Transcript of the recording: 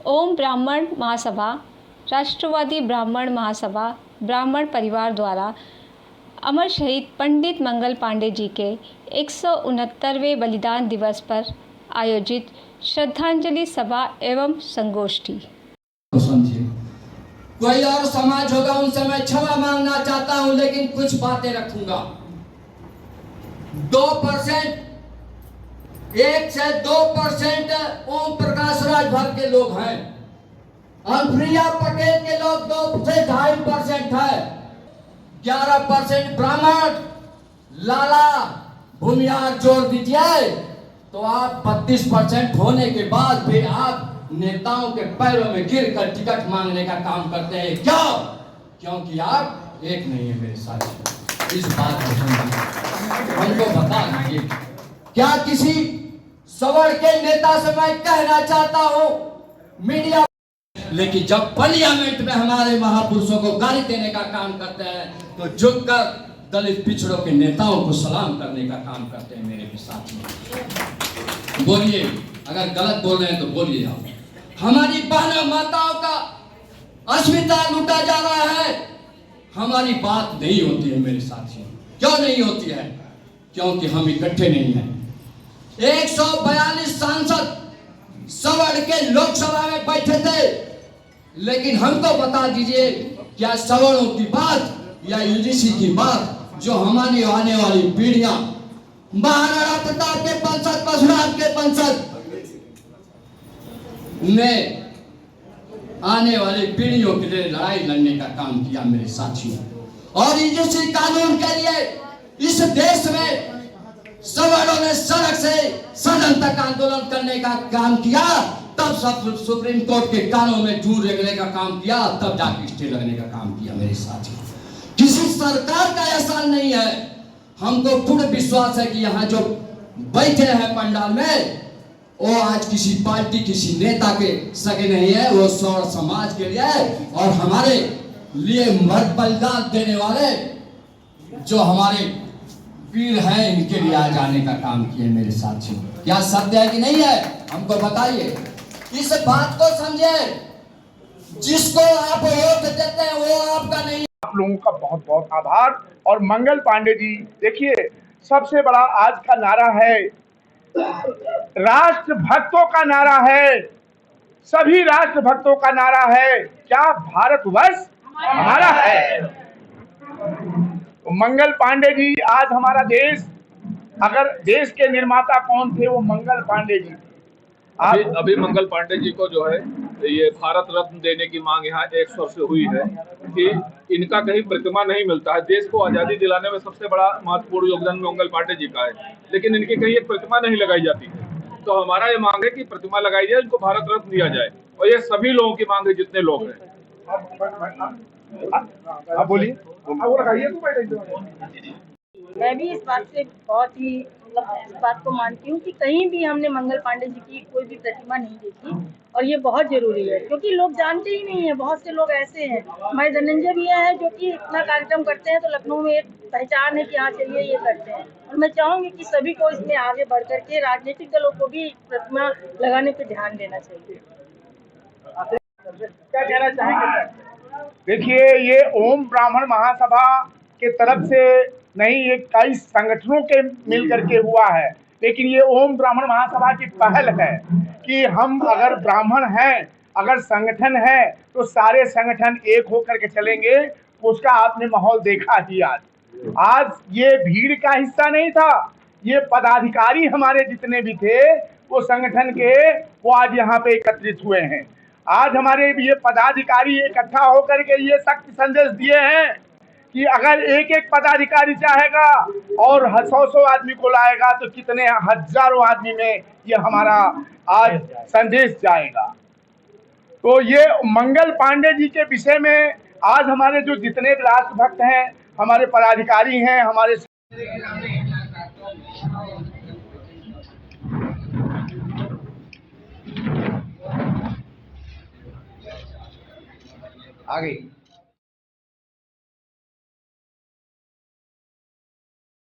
ओम ब्राह्मण महासभा, राष्ट्रवादी ब्राह्मण महासभा, ब्राह्मण परिवार द्वारा अमर शहीद पंडित मंगल पांडे जी के 169वें बलिदान दिवस पर आयोजित श्रद्धांजलि सभा एवं संगोष्ठी। कोई और समाज होगा उनसे मैं क्षमा मांगना चाहता हूं, लेकिन कुछ बातें रखूंगा। 2%, 1 से 2% ओम प्रकाश राजभर के लोग हैं। अनुप्रिया पटेल के लोग 2 से 2.5% है। 11% ब्राह्मण, लाला भूमियार जोड़ दीजिए तो आप 32% होने के बाद भी आप नेताओं के पैरों में गिरकर टिकट मांगने का काम करते हैं। क्यों? क्योंकि आप एक नहीं है मेरे साथ। इस बात को समझिए, हमको बता दीजिए। क्या किसी सवर्ण के नेता से मैं कहना चाहता हूं मीडिया, लेकिन जब पार्लियामेंट में हमारे महापुरुषों को गाली देने का काम करते हैं तो झुककर दलित पिछड़ों के नेताओं को सलाम करने का काम करते हैं मेरे भी साथी। बोलिए, अगर गलत बोल रहे हैं तो बोलिए। आप हमारी बहनों माताओं का अस्मिता लूटा जा रहा है, हमारी बात नहीं होती है मेरे साथियों। क्यों नहीं होती है? क्योंकि हम इकट्ठे नहीं हैं। 142 सांसद सवर्ण के लोकसभा में बैठे थे, लेकिन हमको बता दीजिए क्या सवर्णों की बात या यूजीसी की बात जो हमारी आने वाली पीढ़ियां, महाराणा प्रताप के वंशज, परशुराम के वंशज ने आने वाली पीढ़ियों के लिए लड़ाई लड़ने का काम किया मेरे साथियों। और यूजीसी कानून के लिए इस देश में सवर्णों ने सड़क से सदन तक आंदोलन करने का काम किया, तब सब सुप्रीम कोर्ट के कानों में जूर रेगने का काम किया, तब जाके स्टे लगने का काम किया मेरे साथियों। किसी सरकार का एहसान नहीं है। हमको पूर्ण विश्वास है कि यहाँ जो बैठे हैं पंडाल में, वो आज किसी पार्टी, किसी नेता के सगे नहीं है, वो सौर समाज के लिए और हमारे लिए मर्द बलिदान देने वाले जो हमारे वीर हैं, इनके लिए आज आने का काम किए मेरे साथियों। क्या सत्य है कि नहीं है? हमको बताइए। इस बात को समझे, जिसको आप वोट देते हैं वो आपका नहीं। आप लोगों का बहुत बहुत आभार। और मंगल पांडे जी, देखिए सबसे बड़ा आज का नारा है, राष्ट्र भक्तों का नारा है, सभी राष्ट्र भक्तों का नारा है, क्या भारतवर्ष हमारा है। मंगल पांडे जी, आज हमारा देश, अगर देश के निर्माता कौन थे, वो मंगल पांडे जी। अभी मंगल पांडे जी को जो है ये भारत रत्न देने की मांग यहाँ एक स्वर से हुई है कि इनका कहीं प्रतिमा नहीं मिलता है। देश को आजादी दिलाने में सबसे बड़ा महत्वपूर्ण योगदान मंगल पांडे जी का है, लेकिन इनकी कहीं एक प्रतिमा नहीं लगाई जाती है। तो हमारा ये मांग है कि प्रतिमा लगाई जाए, इनको भारत रत्न दिया जाए, और ये सभी लोगों की मांग है जितने लोग हैं। आप बोलिए। मैं भी इस बात से बहुत ही इस बात को मानती हूँ कि कहीं भी हमने मंगल पांडे जी की कोई भी प्रतिमा नहीं देखी, और ये बहुत जरूरी है क्योंकि लोग जानते ही नहीं है। बहुत से लोग ऐसे हैं, हमारे धनंजय भैया है जो कि इतना कार्यक्रम करते हैं, तो लखनऊ में एक पहचान है कि हाँ चलिए ये करते हैं। और मैं चाहूंगी कि सभी को इसमें आगे बढ़ करके राजनीतिक दलों को भी प्रतिमा लगाने पर ध्यान देना चाहिए। क्या कहना चाहेंगे? देखिए, ये ओम ब्राह्मण महासभा के तरफ से नहीं, ये कई संगठनों के मिल करके हुआ है, लेकिन ये ओम ब्राह्मण महासभा की पहल है कि हम अगर ब्राह्मण हैं, अगर संगठन है, तो सारे संगठन एक होकर के चलेंगे। उसका आपने माहौल देखा ही। आज ये भीड़ का हिस्सा नहीं था, ये पदाधिकारी हमारे जितने भी थे वो संगठन के, वो आज यहाँ पे एकत्रित हुए हैं। आज हमारे ये पदाधिकारी इकट्ठा होकर के ये सख्त संदेश दिए हैं कि अगर एक एक पदाधिकारी चाहेगा और 100 आदमी को लाएगा तो कितने हजारों आदमी में ये हमारा आज संदेश जाएगा। तो ये मंगल पांडे जी के विषय में आज हमारे जो जितने राष्ट्रभक्त हैं, हमारे पदाधिकारी हैं, हमारे आ गई।